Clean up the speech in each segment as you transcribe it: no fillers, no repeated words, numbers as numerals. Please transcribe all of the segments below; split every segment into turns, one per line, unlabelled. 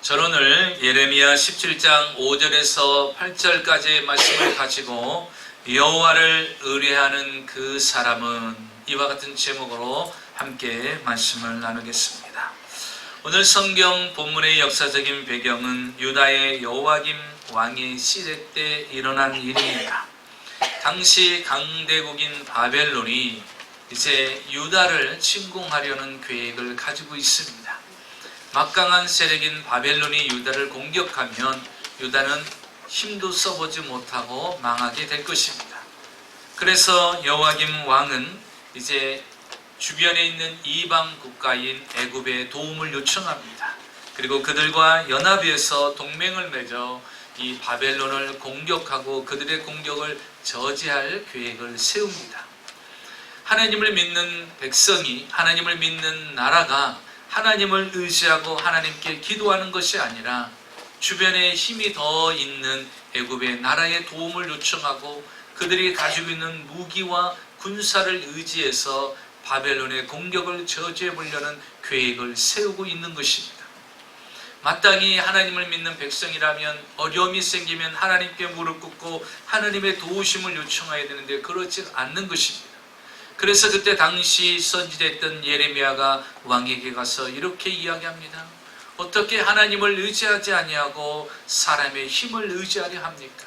저는 오늘 예레미야 17장 5절에서 8절까지의 말씀을 가지고 여호와를 의뢰하는 그 사람은 이와 같은 제목으로 함께 말씀을 나누겠습니다. 오늘 성경 본문의 역사적인 배경은 유다의 여호와김 왕의 시대 때 일어난 일입니다. 당시 강대국인 바벨론이 이제 유다를 침공하려는 계획을 가지고 있습니다. 막강한 세력인 바벨론이 유다를 공격하면 유다는 힘도 써보지 못하고 망하게 될 것입니다. 그래서 여호와김 왕은 이제 주변에 있는 이방 국가인 애굽에 도움을 요청합니다. 그리고 그들과 연합해서 동맹을 맺어 이 바벨론을 공격하고 그들의 공격을 저지할 계획을 세웁니다. 하나님을 믿는 백성이, 하나님을 믿는 나라가 하나님을 의지하고 하나님께 기도하는 것이 아니라 주변에 힘이 더 있는 애굽의 나라의 도움을 요청하고 그들이 가지고 있는 무기와 군사를 의지해서 바벨론의 공격을 저지해 보려는 계획을 세우고 있는 것입니다. 마땅히 하나님을 믿는 백성이라면 어려움이 생기면 하나님께 무릎 꿇고 하나님의 도우심을 요청해야 되는데 그렇지 않는 것입니다. 그래서 그때 당시 선지자였던 예레미야가 왕에게 가서 이렇게 이야기합니다. 어떻게 하나님을 의지하지 아니하고 사람의 힘을 의지하려 합니까?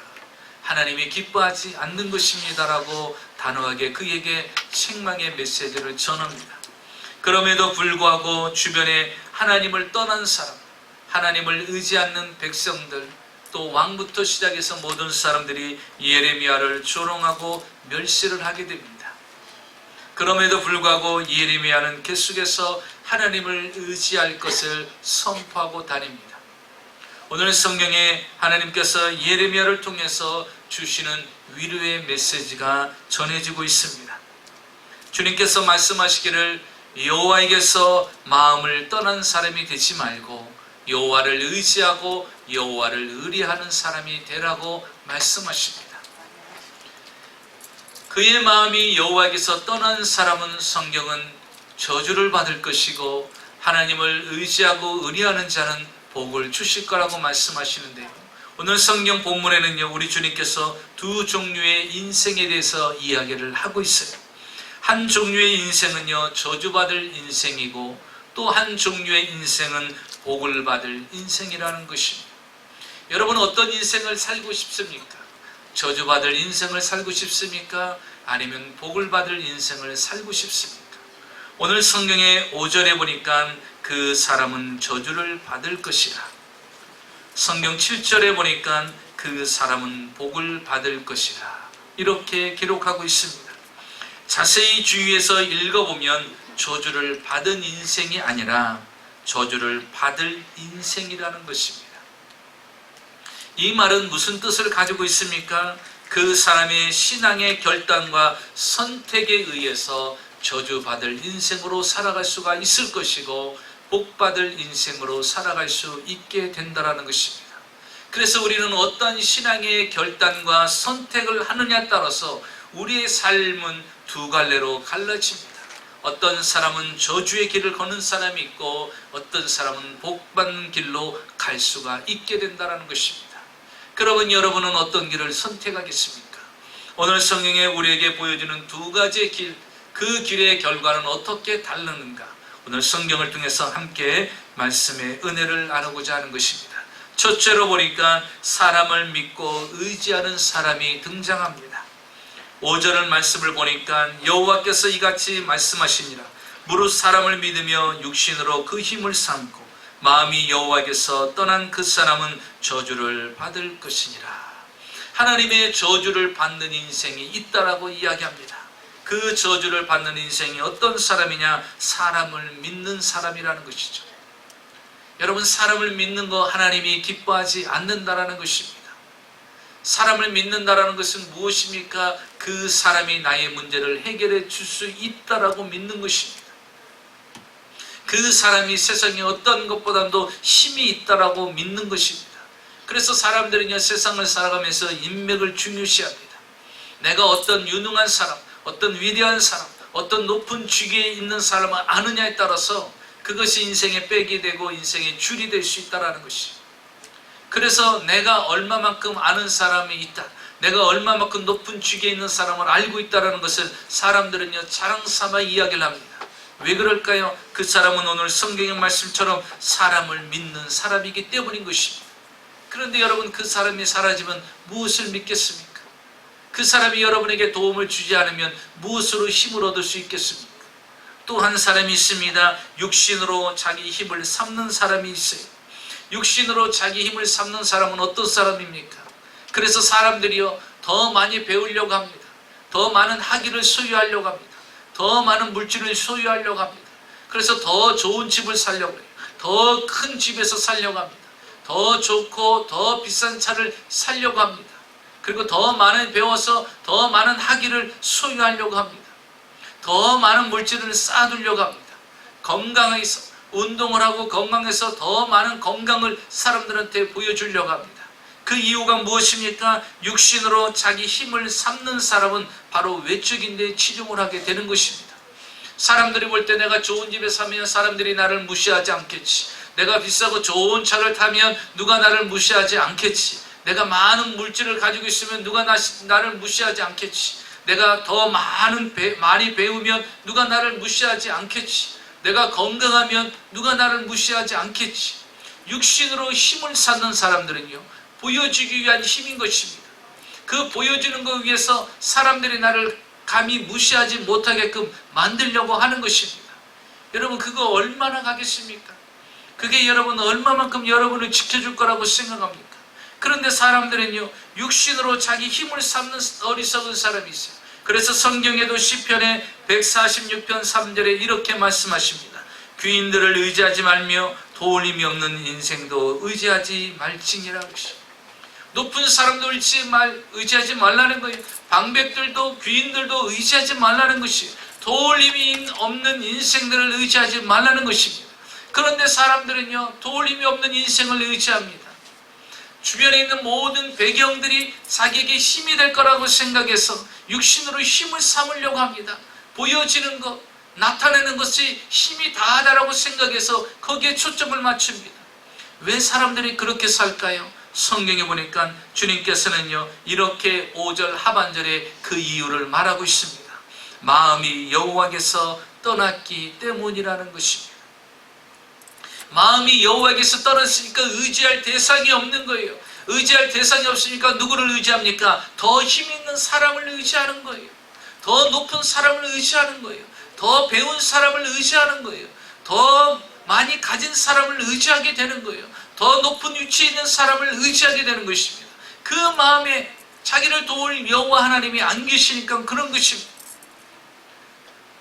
하나님이 기뻐하지 않는 것입니다라고 단호하게 그에게 책망의 메시지를 전합니다. 그럼에도 불구하고 주변에 하나님을 떠난 사람, 하나님을 의지 않는 백성들, 또 왕부터 시작해서 모든 사람들이 예레미야를 조롱하고 멸시를 하게 됩니다. 그럼에도 불구하고 예레미야는 계속해서 하나님을 의지할 것을 선포하고 다닙니다. 오늘 성경에 하나님께서 예레미야를 통해서 주시는 위로의 메시지가 전해지고 있습니다. 주님께서 말씀하시기를 여호와에게서 마음을 떠난 사람이 되지 말고 여호와를 의지하고 여호와를 의뢰하는 사람이 되라고 말씀하십니다. 그의 마음이 여호와에게서 떠난 사람은 성경은 저주를 받을 것이고 하나님을 의지하고 의뢰하는 자는 복을 주실 거라고 말씀하시는데요. 오늘 성경 본문에는요, 우리 주님께서 두 종류의 인생에 대해서 이야기를 하고 있어요. 한 종류의 인생은요, 저주받을 인생이고 또 한 종류의 인생은 복을 받을 인생이라는 것입니다. 여러분 어떤 인생을 살고 싶습니까? 저주받을 인생을 살고 싶습니까? 아니면 복을 받을 인생을 살고 싶습니까? 오늘 성경의 5절에 보니까 그 사람은 저주를 받을 것이라. 성경 7절에 보니까 그 사람은 복을 받을 것이라. 이렇게 기록하고 있습니다. 자세히 주의해서 읽어보면 저주를 받은 인생이 아니라 저주를 받을 인생이라는 것입니다. 이 말은 무슨 뜻을 가지고 있습니까? 그 사람의 신앙의 결단과 선택에 의해서 저주받을 인생으로 살아갈 수가 있을 것이고 복받을 인생으로 살아갈 수 있게 된다는 것입니다. 그래서 우리는 어떤 신앙의 결단과 선택을 하느냐에 따라서 우리의 삶은 두 갈래로 갈라집니다. 어떤 사람은 저주의 길을 걷는 사람이 있고 어떤 사람은 복받는 길로 갈 수가 있게 된다는 것입니다. 그러면 여러분은 어떤 길을 선택하겠습니까? 오늘 성경에 우리에게 보여주는 두 가지의 길, 그 길의 결과는 어떻게 다르는가? 오늘 성경을 통해서 함께 말씀의 은혜를 나누고자 하는 것입니다. 첫째로 보니까 사람을 믿고 의지하는 사람이 등장합니다. 5절의 말씀을 보니까 여호와께서 이같이 말씀하시니라. 무릇 사람을 믿으며 육신으로 그 힘을 삼고 마음이 여호와에게서 떠난 그 사람은 저주를 받을 것이니라. 하나님의 저주를 받는 인생이 있다라고 이야기합니다. 그 저주를 받는 인생이 어떤 사람이냐? 사람을 믿는 사람이라는 것이죠. 여러분 사람을 믿는 거 하나님이 기뻐하지 않는다라는 것입니다. 사람을 믿는다라는 것은 무엇입니까? 그 사람이 나의 문제를 해결해 줄 수 있다라고 믿는 것입니다. 그 사람이 세상에 어떤 것보다도 힘이 있다라고 믿는 것입니다. 그래서 사람들은요, 세상을 살아가면서 인맥을 중요시합니다. 내가 어떤 유능한 사람, 어떤 위대한 사람, 어떤 높은 직위에 있는 사람을 아느냐에 따라서 그것이 인생의 백이 되고 인생의 줄이 될 수 있다는 것이. 그래서 내가 얼마만큼 아는 사람이 있다, 내가 얼마만큼 높은 직에 있는 사람을 알고 있다는 것을 사람들은요 자랑삼아 이야기를 합니다. 왜 그럴까요? 그 사람은 오늘 성경의 말씀처럼 사람을 믿는 사람이기 때문인 것입니다. 그런데 여러분, 그 사람이 사라지면 무엇을 믿겠습니까? 그 사람이 여러분에게 도움을 주지 않으면 무엇으로 힘을 얻을 수 있겠습니까? 또 한 사람이 있습니다. 육신으로 자기 힘을 삼는 사람이 있어요. 육신으로 자기 힘을 삼는 사람은 어떤 사람입니까? 그래서 사람들이요 더 많이 배우려고 합니다. 더 많은 학위를 소유하려고 합니다. 더 많은 물질을 소유하려고 합니다. 그래서 더 좋은 집을 살려고 해요. 더 큰 집에서 살려고 합니다. 더 좋고 더 비싼 차를 살려고 합니다. 그리고 더 많이 배워서 더 많은 학위를 소유하려고 합니다. 더 많은 물질을 쌓아두려고 합니다. 건강해서 운동을 하고 건강해서 더 많은 건강을 사람들한테 보여주려고 합니다. 그 이유가 무엇입니까? 육신으로 자기 힘을 삼는 사람은 바로 외적인 데 치중을 하게 되는 것입니다. 사람들이 볼 때 내가 좋은 집에 사면 사람들이 나를 무시하지 않겠지. 내가 비싸고 좋은 차를 타면 누가 나를 무시하지 않겠지. 내가 많은 물질을 가지고 있으면 누가 나를 무시하지 않겠지. 내가 더 많이 배우면 누가 나를 무시하지 않겠지. 내가 건강하면 누가 나를 무시하지 않겠지. 육신으로 힘을 쌓는 사람들은요 보여주기 위한 힘인 것입니다. 그 보여주는 것 위해서 사람들이 나를 감히 무시하지 못하게끔 만들려고 하는 것입니다. 여러분, 그거 얼마나 가겠습니까? 그게 여러분 얼마만큼 여러분을 지켜줄 거라고 생각합니까? 그런데 사람들은요 육신으로 자기 힘을 삼는 어리석은 사람이 있어요. 그래서 성경에도 시편의 146편 3절에 이렇게 말씀하십니다. 귀인들을 의지하지 말며 도움이 없는 인생도 의지하지 말지니라. 높은 사람도 의지하지 말라는 거예요. 방백들도 귀인들도 의지하지 말라는 것이, 도움이 없는 인생들을 의지하지 말라는 것입니다. 그런데 사람들은요 도움이 없는 인생을 의지합니다. 주변에 있는 모든 배경들이 자기에게 힘이 될 거라고 생각해서 육신으로 힘을 삼으려고 합니다. 보여지는 것, 나타내는 것이 힘이 다하다라고 생각해서 거기에 초점을 맞춥니다. 왜 사람들이 그렇게 살까요? 성경에 보니까 주님께서는요 이렇게 5절 하반절에 그 이유를 말하고 있습니다. 마음이 여호와께서 떠났기 때문이라는 것입니다. 마음이 여호와께서 떠났으니까 의지할 대상이 없는 거예요. 의지할 대상이 없으니까 누구를 의지합니까? 더 힘 있는 사람을 의지하는 거예요. 더 높은 사람을 의지하는 거예요. 더 배운 사람을 의지하는 거예요. 더 많이 가진 사람을 의지하게 되는 거예요. 더 높은 위치에 있는 사람을 의지하게 되는 것입니다. 그 마음에 자기를 도울 여호와 하나님이 안 계시니까 그런 것입니다.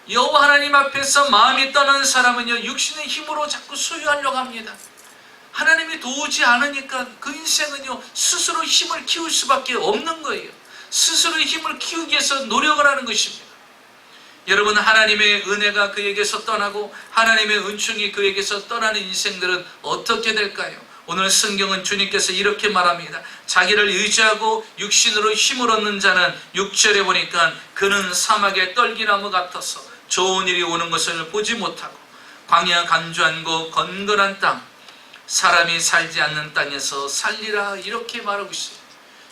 여호와 하나님 앞에서 마음이 떠난 사람은요 육신의 힘으로 자꾸 소유하려고 합니다. 하나님이 도우지 않으니까 그 인생은요 스스로 힘을 키울 수밖에 없는 거예요. 스스로 힘을 키우기 위해서 노력을 하는 것입니다. 여러분, 하나님의 은혜가 그에게서 떠나고 하나님의 은총이 그에게서 떠나는 인생들은 어떻게 될까요? 오늘 성경은 주님께서 이렇게 말합니다. 자기를 의지하고 육신으로 힘을 얻는 자는 6절에 보니까 그는 사막의 떨기나무 같아서 좋은 일이 오는 것을 보지 못하고 광야 간주한 곳 건건한 땅, 사람이 살지 않는 땅에서 살리라, 이렇게 말하고 있어요.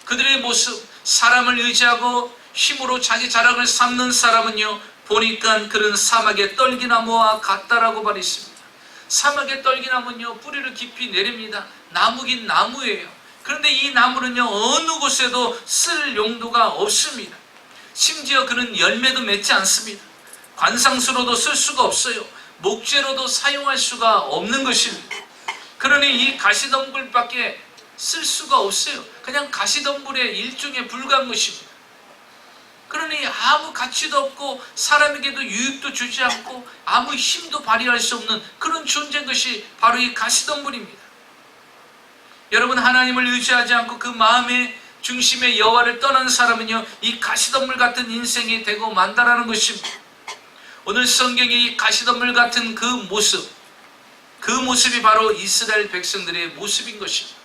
그들의 모습, 사람을 의지하고 힘으로 자기 자랑을 삼는 사람은요 보니까 그런 사막의 떨기나무와 같다라고 말했습니다. 사막의 떨기나무는요 뿌리를 깊이 내립니다. 나무긴 나무예요. 그런데 이 나무는요 어느 곳에도 쓸 용도가 없습니다. 심지어 그는 열매도 맺지 않습니다. 관상수로도 쓸 수가 없어요. 목재로도 사용할 수가 없는 것입니다. 그러니 이 가시덤불밖에 쓸 수가 없어요. 그냥 가시덤불의 일종에 불과한 것입니다. 그러니 아무 가치도 없고 사람에게도 유익도 주지 않고 아무 힘도 발휘할 수 없는 그런 존재인 것이 바로 이 가시덤불입니다. 여러분, 하나님을 의지하지 않고 그 마음의 중심의 여호와를 떠난 사람은요 이 가시덤불 같은 인생이 되고 만다라는 것입니다. 오늘 성경의 이 가시덤불 같은 그 모습이 바로 이스라엘 백성들의 모습인 것입니다.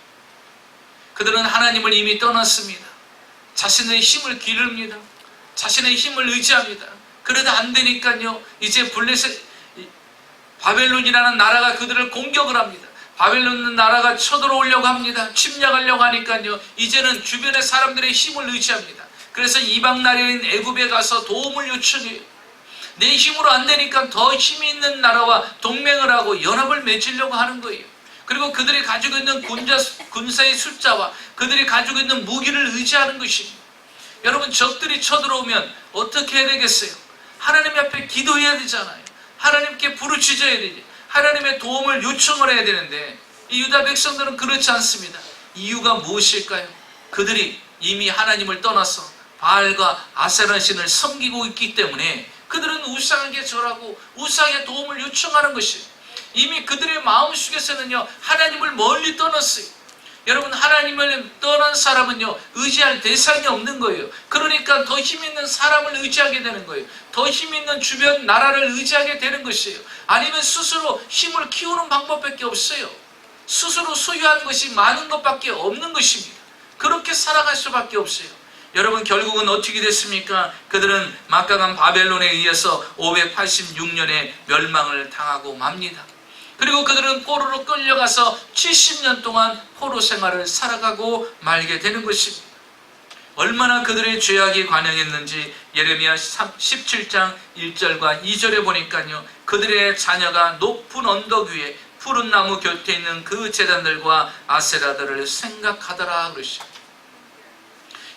그들은 하나님을 이미 떠났습니다. 자신의 힘을 기릅니다. 자신의 힘을 의지합니다. 그러다 안 되니까요 이제 블레셋 바벨론이라는 나라가 그들을 공격을 합니다. 바벨론 나라가 쳐들어오려고 합니다. 침략하려고 하니까요, 이제는 주변의 사람들의 힘을 의지합니다. 그래서 이방 나라인 애굽에 가서 도움을 요청해요. 내 힘으로 안 되니까 더 힘이 있는 나라와 동맹을 하고 연합을 맺으려고 하는 거예요. 그리고 그들이 가지고 있는 군사의 숫자와 그들이 가지고 있는 무기를 의지하는 것입니다. 여러분, 적들이 쳐들어오면 어떻게 해야 되겠어요? 하나님 앞에 기도해야 되잖아요. 하나님께 부르짖어야 되지. 하나님의 도움을 요청을 해야 되는데 이 유다 백성들은 그렇지 않습니다. 이유가 무엇일까요? 그들이 이미 하나님을 떠나서 바알과 아세라 신을 섬기고 있기 때문에 그들은 우상에게 절하고 우상의 도움을 요청하는 것이에요. 이미 그들의 마음속에서는요, 하나님을 멀리 떠났어요. 여러분, 하나님을 떠난 사람은요, 의지할 대상이 없는 거예요. 그러니까 더 힘 있는 사람을 의지하게 되는 거예요. 더 힘 있는 주변 나라를 의지하게 되는 것이에요. 아니면 스스로 힘을 키우는 방법밖에 없어요. 스스로 소유한 것이 많은 것밖에 없는 것입니다. 그렇게 살아갈 수밖에 없어요. 여러분, 결국은 어떻게 됐습니까? 그들은 막강한 바벨론에 의해서 586년에 멸망을 당하고 맙니다. 그리고 그들은 포로로 끌려가서 70년 동안 포로 생활을 살아가고 말게 되는 것입니다. 얼마나 그들의 죄악이 관영했는지 예레미야 17장 1절과 2절에 보니까요, 그들의 자녀가 높은 언덕 위에 푸른 나무 곁에 있는 그 제단들과 아세라들을 생각하더라 그러시죠.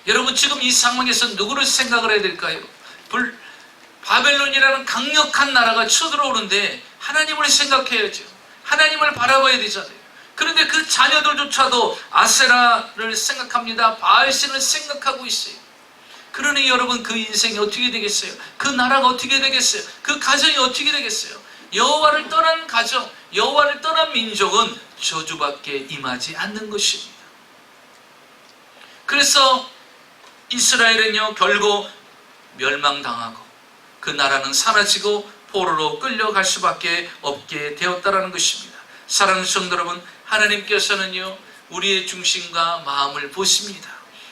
여러분, 지금 이 상황에서 누구를 생각을 해야 될까요? 바벨론이라는 강력한 나라가 쳐들어오는데 하나님을 생각해야죠. 하나님을 바라봐야 되잖아요. 그런데 그 자녀들조차도 아세라를 생각합니다. 바알신을 생각하고 있어요. 그러니 여러분, 그 인생이 어떻게 되겠어요? 그 나라가 어떻게 되겠어요? 그 가정이 어떻게 되겠어요? 여호와를 떠난 가정, 여호와를 떠난 민족은 저주밖에 임하지 않는 것입니다. 그래서 이스라엘은요, 결국 멸망당하고 그 나라는 사라지고 포로로 끌려갈 수밖에 없게 되었다는 것입니다. 사랑하는 성도 여러분, 하나님께서는요, 우리의 중심과 마음을 보십니다.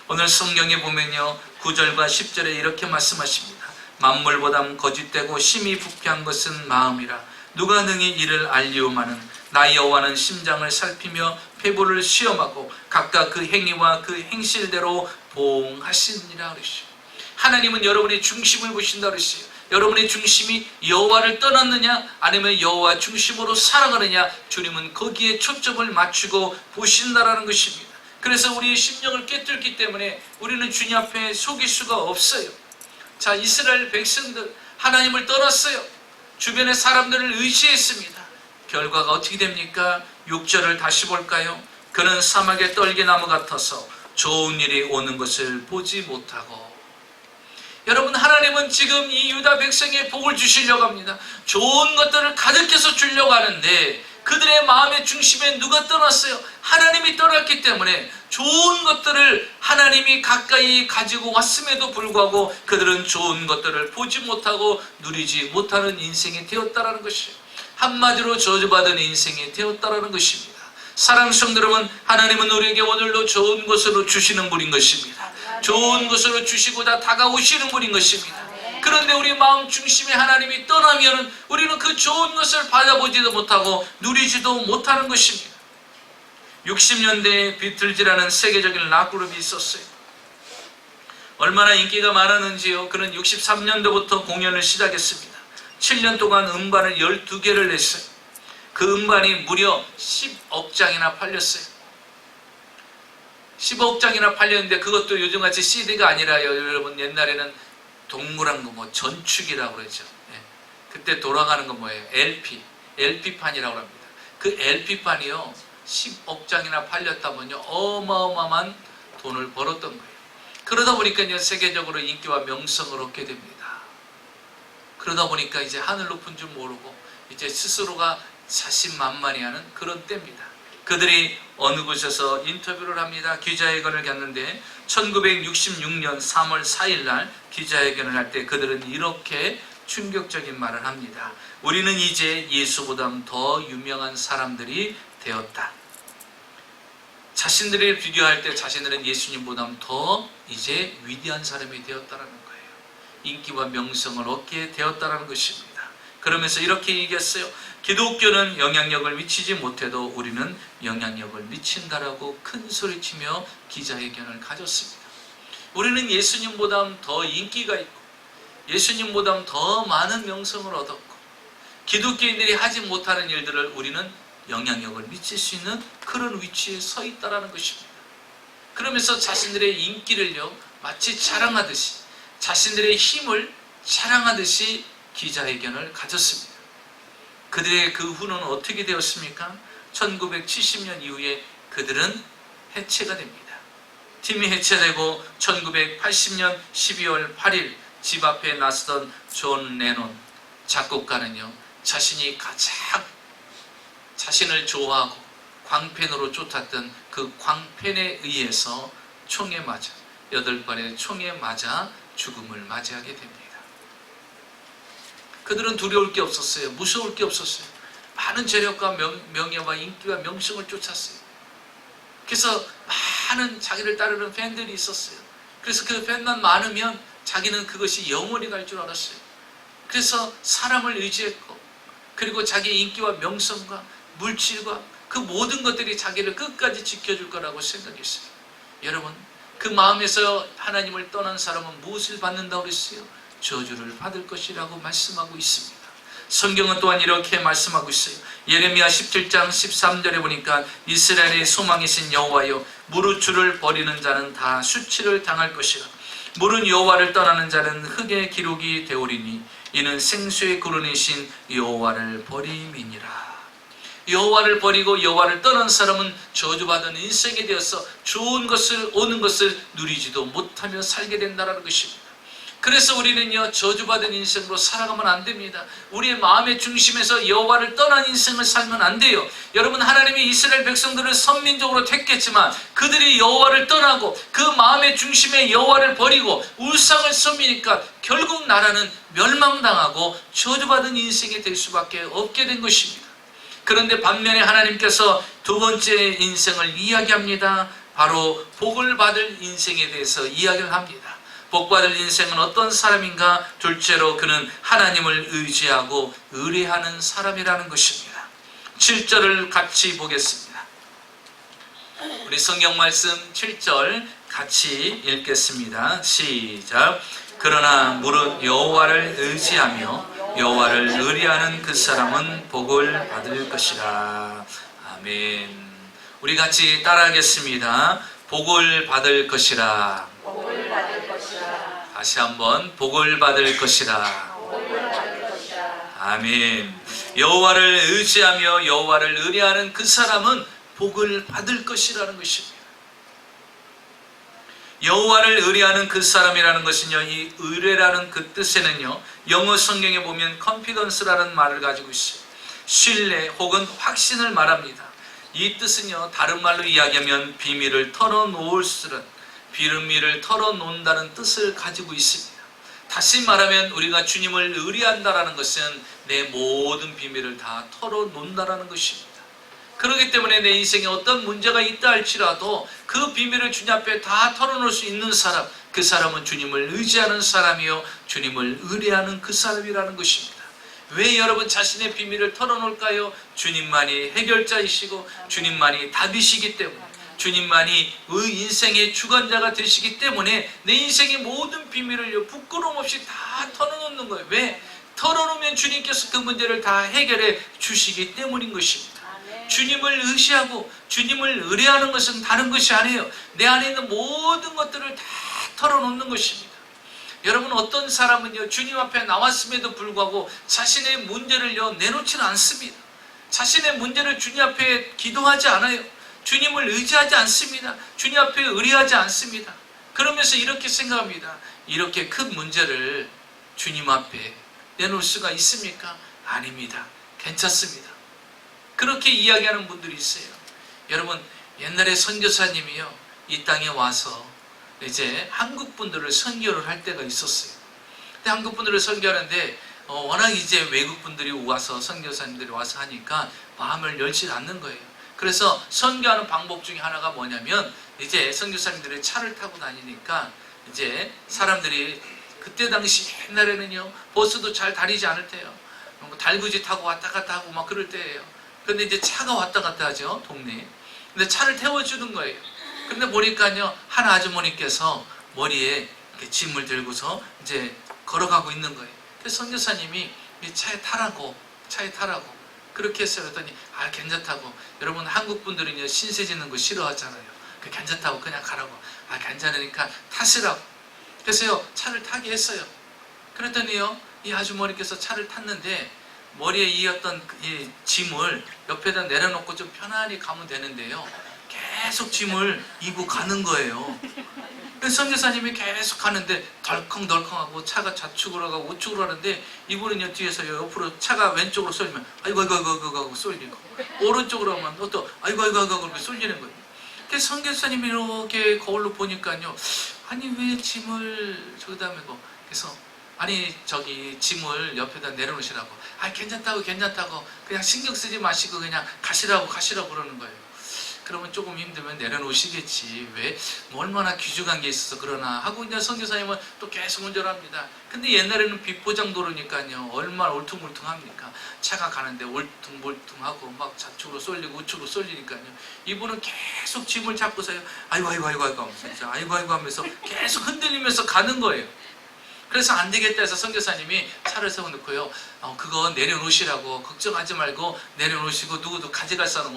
오늘 성경에 보면요, 9절과 10절에 이렇게 말씀하십니다. 만물보다 거짓되고 심히 부패한 것은 마음이라. 누가 능히 이를 알리오마는 나 여호와는 심장을 살피며 폐부를 시험하고 각각 그 행위와 그 행실대로 보응하시니라 그러시죠. 하나님은 여러분의 중심을 보신다 그러시죠. 여러분의 중심이 여호와를 떠났느냐 아니면 여호와 중심으로 살아가느냐, 주님은 거기에 초점을 맞추고 보신다라는 것입니다. 그래서 우리의 심령을 깨뚫기 때문에 우리는 주님 앞에 속일 수가 없어요. 자, 이스라엘 백성들 하나님을 떠났어요. 주변의 사람들을 의지했습니다. 결과가 어떻게 됩니까? 6절을 다시 볼까요? 그는 사막의 떨기나무 같아서 좋은 일이 오는 것을 보지 못하고. 여러분, 하나님은 지금 이 유다 백성에 복을 주시려고 합니다. 좋은 것들을 가득해서 주려고 하는데 그들의 마음의 중심에 누가 떠났어요? 하나님이 떠났기 때문에 좋은 것들을 하나님이 가까이 가지고 왔음에도 불구하고 그들은 좋은 것들을 보지 못하고 누리지 못하는 인생이 되었다는 것이에요. 한마디로 저주받은 인생이 되었다는 것입니다. 사랑하는 성도 여러분, 하나님은 우리에게 오늘도 좋은 것으로 주시는 분인 것입니다. 좋은 것으로 주시고자 다가오시는 분인 것입니다. 그런데 우리 마음 중심에 하나님이 떠나면 우리는 그 좋은 것을 받아보지도 못하고 누리지도 못하는 것입니다. 60년대에 비틀즈라는 세계적인 락그룹이 있었어요. 얼마나 인기가 많았는지요. 그는 63년도부터 공연을 시작했습니다. 7년 동안 음반을 12개를 냈어요. 그 음반이 무려 10억 장이나 팔렸어요. 10억 장이나 팔렸는데 그것도 요즘같이 CD가 아니라요. 여러분, 옛날에는 동그란 거 전축이라고 그러죠. 예. 그때 돌아가는 거 뭐예요? LP판이라고 합니다. 그 LP판이요 10억 장이나 팔렸다면요 어마어마한 돈을 벌었던 거예요. 그러다 보니까요 세계적으로 인기와 명성을 얻게 됩니다. 그러다 보니까 이제 하늘 높은 줄 모르고 이제 스스로가 자신만만해하는 그런 때입니다. 그들이 어느 곳에서 인터뷰를 합니다. 기자회견을 갖는데 1966년 3월 4일 날 기자회견을 할 때 그들은 이렇게 충격적인 말을 합니다. 우리는 이제 예수보다 더 유명한 사람들이 되었다. 자신들을 비교할 때 자신들은 예수님보다 더 이제 위대한 사람이 되었다는 거예요. 인기와 명성을 얻게 되었다는 것입니다. 그러면서 이렇게 얘기했어요. 기독교는 영향력을 미치지 못해도 우리는 영향력을 미친다라고 큰 소리치며 기자회견을 가졌습니다. 우리는 예수님보다 더 인기가 있고 예수님보다 더 많은 명성을 얻었고 기독교인들이 하지 못하는 일들을 우리는 영향력을 미칠 수 있는 그런 위치에 서 있다는 것입니다. 그러면서 자신들의 인기를요 마치 자랑하듯이 자신들의 힘을 자랑하듯이 기자회견을 가졌습니다. 그들의 그 후는 어떻게 되었습니까? 1970년 이후에 그들은 해체가 됩니다. 팀이 해체되고 1980년 12월 8일 집 앞에 나서던 존 레논 작곡가는요 자신이 가장 자신을 좋아하고 광팬으로 쫓았던 그 광팬에 의해서 총에 맞아 8발의 총에 맞아 죽음을 맞이하게 됩니다. 그들은 두려울 게 없었어요. 무서울 게 없었어요. 많은 재력과 명예와 인기와 명성을 쫓았어요. 그래서 많은 자기를 따르는 팬들이 있었어요. 그래서 그 팬만 많으면 자기는 그것이 영원히 갈 줄 알았어요. 그래서 사람을 의지했고 그리고 자기의 인기와 명성과 물질과 그 모든 것들이 자기를 끝까지 지켜줄 거라고 생각했어요. 여러분 그 마음에서 하나님을 떠난 사람은 무엇을 받는다고 그랬어요? 저주를 받을 것이라고 말씀하고 있습니다. 성경은 또한 이렇게 말씀하고 있어요. 예레미야 17장 13절에 보니까 이스라엘의 소망이신 여호와여 무릇 주를 버리는 자는 다 수치를 당할 것이라 무릇 여호와를 떠나는 자는 흙의 기록이 되오리니 이는 생수의 그루이신 여호와를 버림이니라. 여호와를 버리고 여호와를 떠난 사람은 저주받은 인생이 되어서 좋은 것을 오는 것을 누리지도 못하며 살게 된다는 것입니다. 그래서 우리는요 저주받은 인생으로 살아가면 안 됩니다. 우리의 마음의 중심에서 여호와를 떠난 인생을 살면 안 돼요. 여러분 하나님이 이스라엘 백성들을 선민족으로 택했지만 그들이 여호와를 떠나고 그 마음의 중심에 여호와를 버리고 우상을 섬기니까 결국 나라는 멸망당하고 저주받은 인생이 될 수밖에 없게 된 것입니다. 그런데 반면에 하나님께서 두 번째 인생을 이야기합니다. 바로 복을 받을 인생에 대해서 이야기를 합니다. 복받을 인생은 어떤 사람인가? 둘째로 그는 하나님을 의지하고 의뢰하는 사람이라는 것입니다. 7절을 같이 보겠습니다. 우리 성경 말씀 7절 같이 읽겠습니다. 시작. 그러나 무릇 여호와를 의지하며 여호와를 의뢰하는 그 사람은 복을 받을 것이라. 아멘. 우리 같이 따라하겠습니다. 복을 받을 것이라.
복을 받을 것이라.
다시 한번 복을 받을 것이라.
복을 받을 것이라.
아멘. 여호와를 의지하며 여호와를 의뢰하는 그 사람은 복을 받을 것이라는 것입니다. 여호와를 의뢰하는 그 사람이라는 것은요, 이 의뢰라는 그 뜻에는요, 영어 성경에 보면 confidence라는 말을 가지고 있어요. 신뢰 혹은 확신을 말합니다. 이 뜻은요, 다른 말로 이야기하면 비밀을 털어놓을 수는 비밀을 털어놓는다는 뜻을 가지고 있습니다. 다시 말하면 우리가 주님을 의뢰한다는 것은 내 모든 비밀을 다 털어놓는다는 것입니다. 그렇기 때문에 내 인생에 어떤 문제가 있다 할지라도 그 비밀을 주님 앞에 다 털어놓을 수 있는 사람, 그 사람은 주님을 의지하는 사람이요 주님을 의뢰하는 그 사람이라는 것입니다. 왜 여러분 자신의 비밀을 털어놓을까요? 주님만이 해결자이시고 주님만이 답이시기 때문에, 주님만이 인생의 주관자가 되시기 때문에 내 인생의 모든 비밀을 부끄러움 없이 다 털어놓는 거예요. 왜? 털어놓으면 주님께서 그 문제를 다 해결해 주시기 때문인 것입니다. 주님을 의지하고 주님을 의뢰하는 것은 다른 것이 아니에요. 내 안에 있는 모든 것들을 다 털어놓는 것입니다. 여러분, 어떤 사람은요, 주님 앞에 나왔음에도 불구하고 자신의 문제를요 내놓지는 않습니다. 자신의 문제를 주님 앞에 기도하지 않아요. 주님을 의지하지 않습니다. 주님 앞에 의뢰하지 않습니다. 그러면서 이렇게 생각합니다. 이렇게 큰 문제를 주님 앞에 내놓을 수가 있습니까? 아닙니다. 괜찮습니다. 그렇게 이야기하는 분들이 있어요. 여러분, 옛날에 선교사님이요, 이 땅에 와서 이제 한국 분들을 선교를 할 때가 있었어요. 근데 한국 분들을 선교하는데 워낙 이제 외국 분들이 와서, 선교사님들이 와서 하니까 마음을 열지 않는 거예요. 그래서 선교하는 방법 중에 하나가 뭐냐면, 이제 선교사님들이 차를 타고 다니니까 이제 사람들이, 그때 당시 옛날에는요 버스도 잘 다니지 않을 때요, 뭐 달구지 타고 왔다 갔다 하고 막 그럴 때예요. 근데 이제 차가 왔다 갔다 하죠, 동네에. 근데 차를 태워주는 거예요. 근데 보니까요, 한 아주머니께서 머리에 이렇게 짐을 들고서 이제 걸어가고 있는 거예요. 그래서 선교사님이 이 차에 타라고 그렇게 했어요. 그랬더니 괜찮다고. 여러분 한국 분들은요, 신세 짓는 거 싫어하잖아요. 괜찮다고 그냥 가라고. 괜찮으니까 타시라고. 그래서요, 차를 타게 했어요. 그랬더니요, 이 아주머니께서 차를 탔는데 머리에 이었던 이 짐을 옆에다 내려놓고 좀 편안히 가면 되는데요, 계속 짐을 이고 가는 거예요. 그래서 선교사님이 계속 가는데 덜컹덜컹하고 차가 좌측으로 가고 우측으로 가는데 이분은요, 뒤에서 옆으로 차가 왼쪽으로 쏠리면 아이고 하고 쏠리고, 오른쪽으로 하면 또 아이고 그렇게 쏠리는 거예요. 그래서 선교사님이 이렇게 거울로 보니까요, 아니 왜 짐을 저기다 메고, 그래서 저기 짐을 옆에다 내려놓으시라고. 괜찮다고 그냥 신경 쓰지 마시고 그냥 가시라고 그러는 거예요. 그러면 조금 힘들면 내려놓으시겠지, 왜 뭐 얼마나 귀중한 게 있어서 그러나 하고 이제 선교사님은 또 계속 운전합니다. 근데 옛날에는 비포장도로니까요, 얼마나 울퉁불퉁합니까? 차가 가는데 울퉁불퉁하고 막 좌측으로 쏠리고 우측으로 쏠리니까요, 이분은 계속 짐을 잡고서요, 아이고 하면서 계속 흔들리면서 가는 거예요. 그래서 안 되겠다 해서 선교사님이 차를 세워놓고요, 그거 내려놓으시라고, 걱정하지 말고 내려놓으시고 누구도 가져갈 사람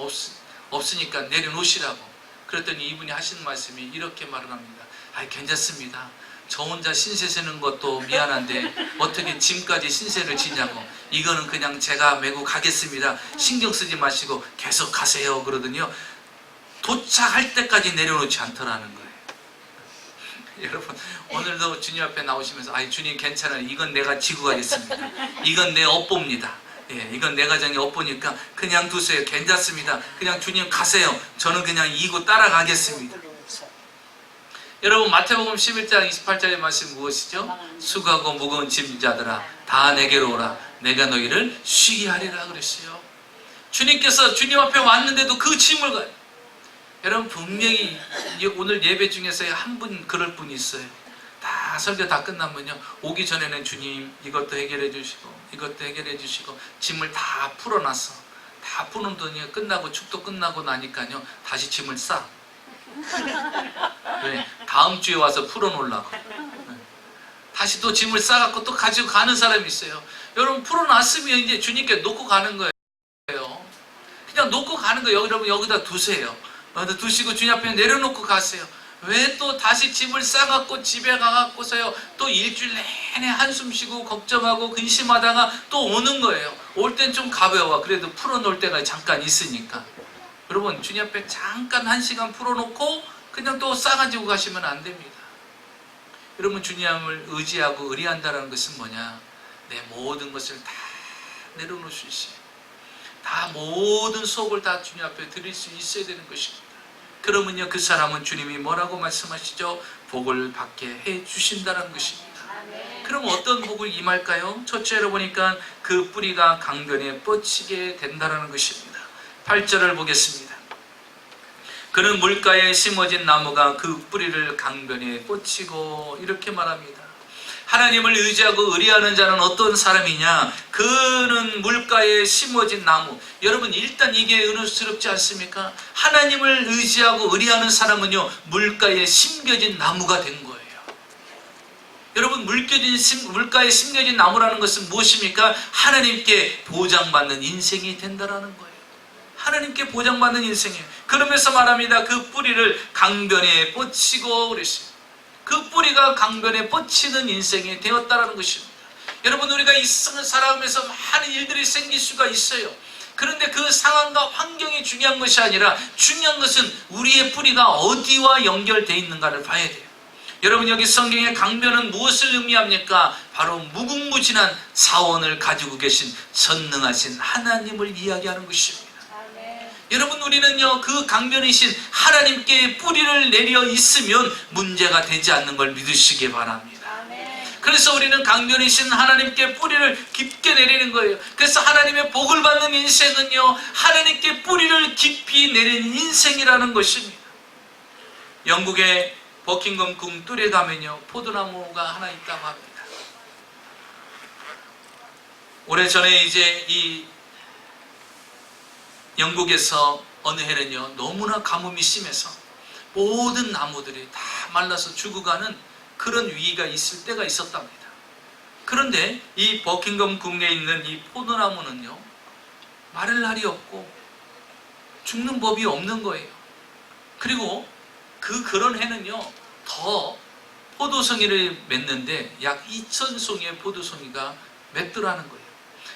없으니까 내려놓으시라고. 그랬더니 이분이 하시는 말씀이 이렇게 말을 합니다. 괜찮습니다. 저 혼자 신세 지는 것도 미안한데 어떻게 짐까지 신세를 지냐고. 이거는 그냥 제가 메고 가겠습니다. 신경 쓰지 마시고 계속 가세요. 그러더니요, 도착할 때까지 내려놓지 않더라는 거예요. 여러분, 오늘도 주님 앞에 나오시면서 주님 괜찮아요. 이건 내가 지고 가겠습니다. 이건 내 업보입니다. 이건 내 가정의 업보니까 그냥 두세요. 괜찮습니다. 그냥 주님 가세요. 저는 그냥 이고 따라가겠습니다. 여러분, 마태복음 11장 28절의 말씀 무엇이죠? 수고하고 무거운 짐자들아 다 내게로 오라. 내가 너희를 쉬게 하리라 그랬어요. 주님께서 주님 앞에 왔는데도 그 짐을 가요. 여러분, 분명히 오늘 예배 중에서 한 분 그럴 분이 있어요. 다 설교 다 끝나면요, 오기 전에는 주님 이것도 해결해 주시고 짐을 다 풀어놨어. 다 푸는더니 끝나고 축도 끝나고 나니까요, 다시 짐을 싸. 왜? 다음 주에 와서 풀어놓으려고. 다시 또 짐을 싸갖고 또 가지고 가는 사람이 있어요. 여러분, 풀어놨으면 이제 주님께 놓고 가는 거예요. 그냥 놓고 가는 거예요. 여러분, 여기다 두세요. 여기다 두시고 주님 앞에 내려놓고 가세요. 왜 또 다시 짐을 싸갖고 집에 가갖고서요, 또 일주일 내내 한숨 쉬고 걱정하고 근심하다가 또 오는 거예요. 올 땐 좀 가벼워. 그래도 풀어놓을 때가 잠깐 있으니까. 여러분, 주님 앞에 잠깐 1시간 풀어놓고 그냥 또 싸가지고 가시면 안 됩니다. 여러분, 주님을 의지하고 의리한다는 것은 뭐냐? 내 모든 것을 다 내려놓을 수 있어요. 다 모든 수업을 다 주님 앞에 드릴 수 있어야 되는 것입니다. 그러면요, 그 사람은 주님이 뭐라고 말씀하시죠? 복을 받게 해주신다는 것입니다. 그럼 어떤 복을 임할까요? 첫째로 보니까 그 뿌리가 강변에 뻗치게 된다는 것입니다. 8절을 보겠습니다. 그는 물가에 심어진 나무가 그 뿌리를 강변에 뻗치고, 이렇게 말합니다. 하나님을 의지하고 의리하는 자는 어떤 사람이냐? 그는 물가에 심어진 나무. 여러분, 일단 이게 은혜스럽지 않습니까? 하나님을 의지하고 의리하는 사람은요, 물가에 심겨진 나무가 된 거예요. 여러분, 물가에 심겨진 나무라는 것은 무엇입니까? 하나님께 보장받는 인생이 된다라는 거예요. 하나님께 보장받는 인생이에요. 그러면서 말합니다. 그 뿌리를 강변에 뻗치고 그랬어요. 그 뿌리가 강변에 뻗치는 인생이 되었다는 것입니다. 여러분, 우리가 이 세상을 살아가면서 많은 일들이 생길 수가 있어요. 그런데 그 상황과 환경이 중요한 것이 아니라 중요한 것은 우리의 뿌리가 어디와 연결되어 있는가를 봐야 돼요. 여러분, 여기 성경의 강변은 무엇을 의미합니까? 바로 무궁무진한 사원을 가지고 계신 전능하신 하나님을 이야기하는 것입니다. 여러분, 우리는요, 그 강변이신 하나님께 뿌리를 내려 있으면 문제가 되지 않는 걸 믿으시기 바랍니다. 그래서 우리는 강변이신 하나님께 뿌리를 깊게 내리는 거예요. 그래서 하나님의 복을 받는 인생은요, 하나님께 뿌리를 깊이 내리는 인생이라는 것입니다. 영국의 버킹엄 궁 뚫에 가면요, 포도나무가 하나 있다고 합니다. 오래전에 이제 이 영국에서 어느 해는요, 너무나 가뭄이 심해서 모든 나무들이 다 말라서 죽어가는 그런 위기가 있을 때가 있었답니다. 그런데 이 버킹엄 궁에 있는 이 포도나무는요, 마를 날이 없고 죽는 법이 없는 거예요. 그리고 그런 해는요, 더 포도송이를 맺는데 약 2,000송이의 포도송이가 맺더라는 거예요.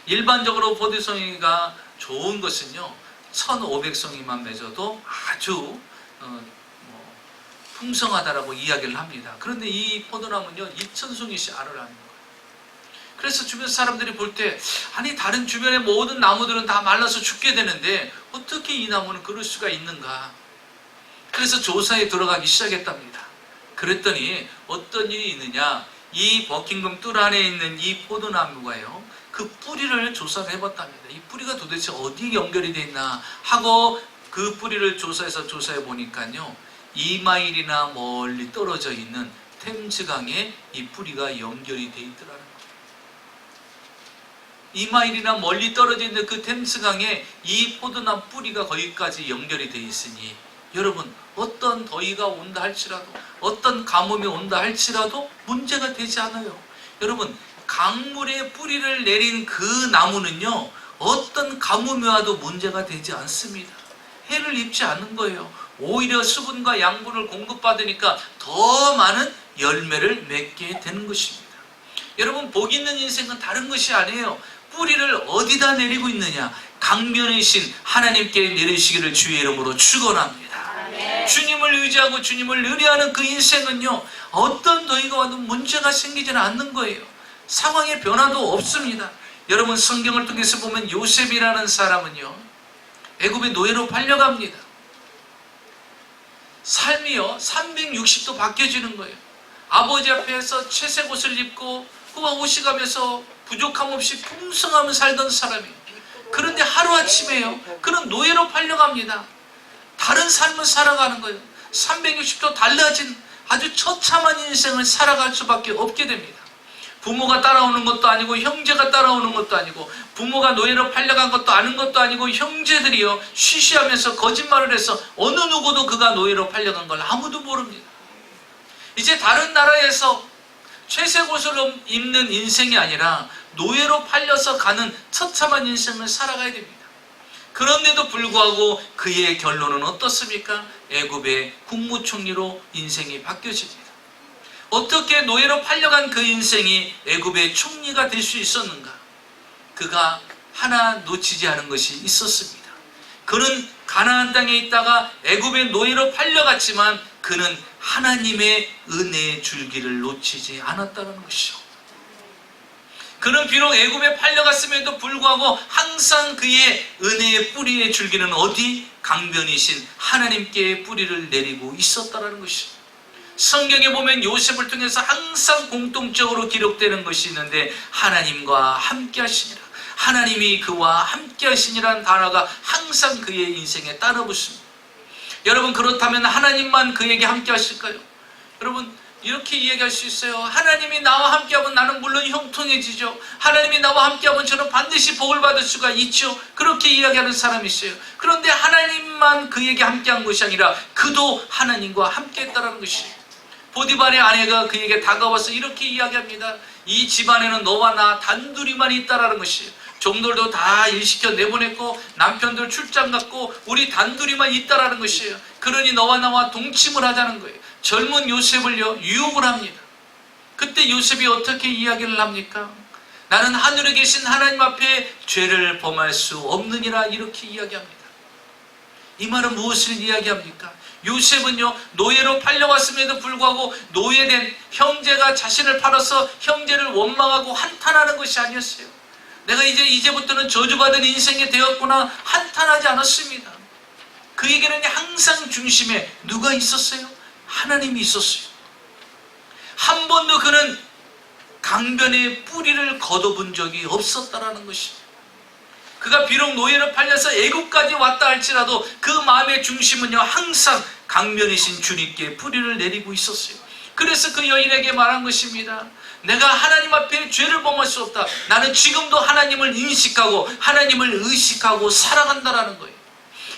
일반적으로 포도송이가 좋은 것은요, 1,500송이만 맺어도 아주 풍성하다라고 이야기를 합니다. 그런데 이 포도나무는요, 2,000송이씩 알으라는 거예요. 그래서 주변 사람들이 볼 때, 아니 다른 주변의 모든 나무들은 다 말라서 죽게 되는데 어떻게 이 나무는 그럴 수가 있는가? 그래서 조사에 들어가기 시작했답니다. 그랬더니 어떤 일이 있느냐, 이 버킹엄 뜰 안에 있는 이 포도나무가요, 그 뿌리를 조사를 해봤답니다. 이 뿌리가 도대체 어디에 연결이 돼 있나 하고 그 뿌리를 조사해 보니까요, 2마일이나 멀리 떨어져 있는 템즈강에 이 뿌리가 연결이 돼 있더라는 거예요. 2마일이나 멀리 떨어져 있는 그 템스강에 이 포도나무 뿌리가 거기까지 연결이 되어 있으니, 여러분, 어떤 더위가 온다 할지라도, 어떤 가뭄이 온다 할지라도 문제가 되지 않아요. 여러분, 강물에 뿌리를 내린 그 나무는요, 어떤 가뭄이 와도 문제가 되지 않습니다. 해를 입지 않는 거예요. 오히려 수분과 양분을 공급받으니까 더 많은 열매를 맺게 되는 것입니다. 여러분, 복 있는 인생은 다른 것이 아니에요. 뿌리를 어디다 내리고 있느냐? 강변이신 하나님께 내리시기를 주의 이름으로 축원합니다.
아멘.
주님을 의지하고 주님을 의뢰하는 그 인생은요, 어떤 더위가 와도 문제가 생기지는 않는 거예요. 상황의 변화도 없습니다. 여러분, 성경을 통해서 보면 요셉이라는 사람은요, 애굽의 노예로 팔려갑니다. 삶이요, 360도 바뀌어지는 거예요. 아버지 앞에서 채색 옷을 입고 그와 옷이 가면서 부족함 없이 풍성하며 살던 사람이에요. 그런데 하루아침에요, 그는 노예로 팔려갑니다. 다른 삶을 살아가는 거예요. 360도 달라진 아주 처참한 인생을 살아갈 수밖에 없게 됩니다. 부모가 따라오는 것도 아니고 형제가 따라오는 것도 아니고, 부모가 노예로 팔려간 것도 아는 것도 아니고, 형제들이요 쉬쉬하면서 거짓말을 해서 어느 누구도 그가 노예로 팔려간 걸 아무도 모릅니다. 이제 다른 나라에서 채색 옷을 입는 인생이 아니라 노예로 팔려서 가는 처참한 인생을 살아가야 됩니다. 그런데도 불구하고 그의 결론은 어떻습니까? 애굽의 국무총리로 인생이 바뀌어집니다. 어떻게 노예로 팔려간 그 인생이 애굽의 총리가 될 수 있었는가? 그가 하나 놓치지 않은 것이 있었습니다. 그는 가나안 땅에 있다가 애굽의 노예로 팔려갔지만 그는 하나님의 은혜의 줄기를 놓치지 않았다는 것이죠. 그는 비록 애굽에 팔려갔음에도 불구하고 항상 그의 은혜의 뿌리의 줄기는 어디? 강변이신 하나님께 뿌리를 내리고 있었다는 것이죠. 성경에 보면 요셉을 통해서 항상 공통적으로 기록되는 것이 있는데, 하나님과 함께 하시니라. 하나님이 그와 함께 하시니라는 단어가 항상 그의 인생에 따라 붙습니다. 여러분, 그렇다면 하나님만 그에게 함께 하실까요? 여러분, 이렇게 이야기할 수 있어요. 하나님이 나와 함께하면 나는 물론 형통해지죠. 하나님이 나와 함께하면 저는 반드시 복을 받을 수가 있죠. 그렇게 이야기하는 사람이 있어요. 그런데 하나님만 그에게 함께한 것이 아니라 그도 하나님과 함께했다는 것이에요. 보디발의 아내가 그에게 다가와서 이렇게 이야기합니다. 이 집안에는 너와 나 단둘이만 있다라는 것이에요. 종들도 다 일시켜 내보냈고 남편들 출장 갔고 우리 단둘이만 있다라는 것이에요. 그러니 너와 나와 동침을 하자는 거예요. 젊은 요셉을요 유혹을 합니다. 그때 요셉이 어떻게 이야기를 합니까? 나는 하늘에 계신 하나님 앞에 죄를 범할 수 없느니라, 이렇게 이야기합니다. 이 말은 무엇을 이야기합니까? 요셉은요 노예로 팔려왔음에도 불구하고 노예된 형제가 자신을 팔아서 형제를 원망하고 한탄하는 것이 아니었어요. 내가 이제부터는 저주받은 인생이 되었구나 한탄하지 않았습니다. 그에게는 항상 중심에 누가 있었어요? 하나님이 있었어요. 한 번도 그는 강변의 뿌리를 걷어본 적이 없었다라는 것입니다. 그가 비록 노예로 팔려서 애국까지 왔다 할지라도 그 마음의 중심은요 항상 강변이신 주님께 뿌리를 내리고 있었어요. 그래서 그 여인에게 말한 것입니다. 내가 하나님 앞에 죄를 범할 수 없다. 나는 지금도 하나님을 인식하고 하나님을 의식하고 살아간다라는 거예요.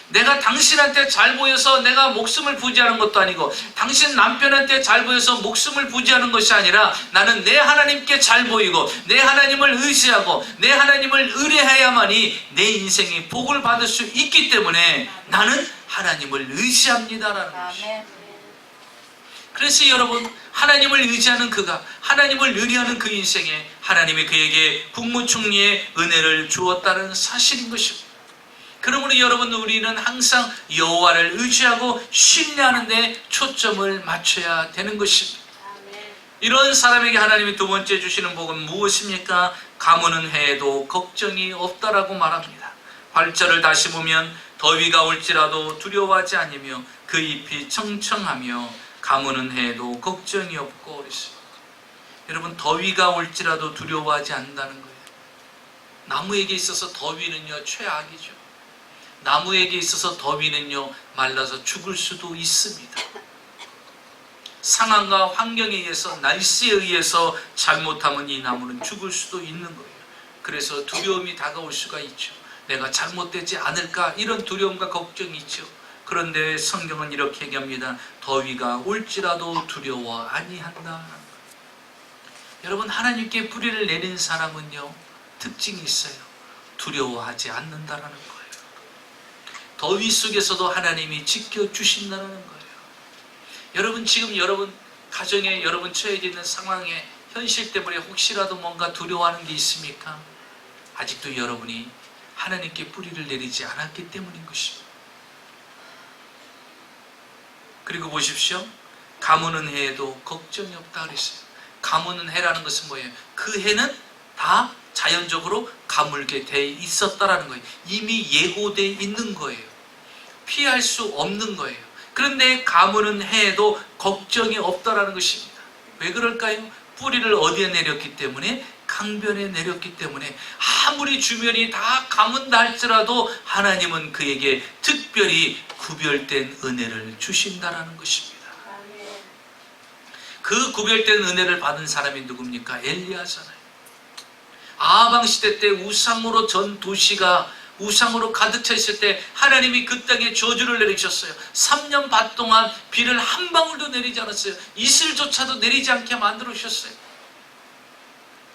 내가 당신한테 잘 보여서 내가 목숨을 부지하는 것도 아니고 당신 남편한테 잘 보여서 목숨을 부지하는 것이 아니라 나는 내 하나님께 잘 보이고 내 하나님을 의지하고 내 하나님을 의뢰해야만이 내 인생이 복을 받을 수 있기 때문에 나는 하나님을 의지합니다라는 것이죠. 그래서 여러분, 하나님을 의지하는 그가, 하나님을 의뢰하는 그 인생에 하나님이 그에게 국무총리의 은혜를 주었다는 사실인 것입니다. 그러므로 여러분, 우리는 항상 여호와를 의지하고 신뢰하는 데 초점을 맞춰야 되는 것입니다. 이런 사람에게 하나님이 두 번째 주시는 복은 무엇입니까? 가무는 해에도 걱정이 없다라고 말합니다. 8절을 다시 보면 더위가 올지라도 두려워하지 않으며 그 잎이 청청하며 가무는 해에도 걱정이 없고 그랬습니다. 여러분, 더위가 올지라도 두려워하지 않는다는 거예요. 나무에게 있어서 더위는요, 최악이죠. 나무에게 있어서 더위는요, 말라서 죽을 수도 있습니다. 상황과 환경에 의해서, 날씨에 의해서 잘못하면 이 나무는 죽을 수도 있는 거예요. 그래서 두려움이 다가올 수가 있죠. 내가 잘못되지 않을까, 이런 두려움과 걱정이 있죠. 그런데 성경은 이렇게 얘기합니다. 더위가 올지라도 두려워 아니한다. 여러분, 하나님께 뿌리를 내린 사람은요, 특징이 있어요. 두려워하지 않는다라는 거예요. 더위 속에서도 하나님이 지켜주신다는 거예요. 여러분, 지금 여러분 가정에 여러분 처해져 있는 상황에 현실 때문에 혹시라도 뭔가 두려워하는 게 있습니까? 아직도 여러분이 하나님께 뿌리를 내리지 않았기 때문인 것입니다. 그리고 보십시오. 가무는 해에도 걱정이 없다 그랬어요. 가무는 해라는 것은 뭐예요? 그 해는 다 자연적으로 가물게 돼 있었다라는 거예요. 이미 예고돼 있는 거예요. 피할 수 없는 거예요. 그런데 가무는 해에도 걱정이 없다라는 것입니다. 왜 그럴까요? 뿌리를 어디에 내렸기 때문에? 강변에 내렸기 때문에 아무리 주변이 다 가문다 할지라도 하나님은 그에게 특별히 구별된 은혜를 주신다라는 것입니다. 그 구별된 은혜를 받은 사람이 누굽니까? 엘리야잖아요. 아하방 시대 때 우상으로 전 도시가 우상으로 가득 차 있을 때 하나님이 그 땅에 저주를 내리셨어요. 3년 반 동안 비를 한 방울도 내리지 않았어요. 이슬조차도 내리지 않게 만들어 주셨어요.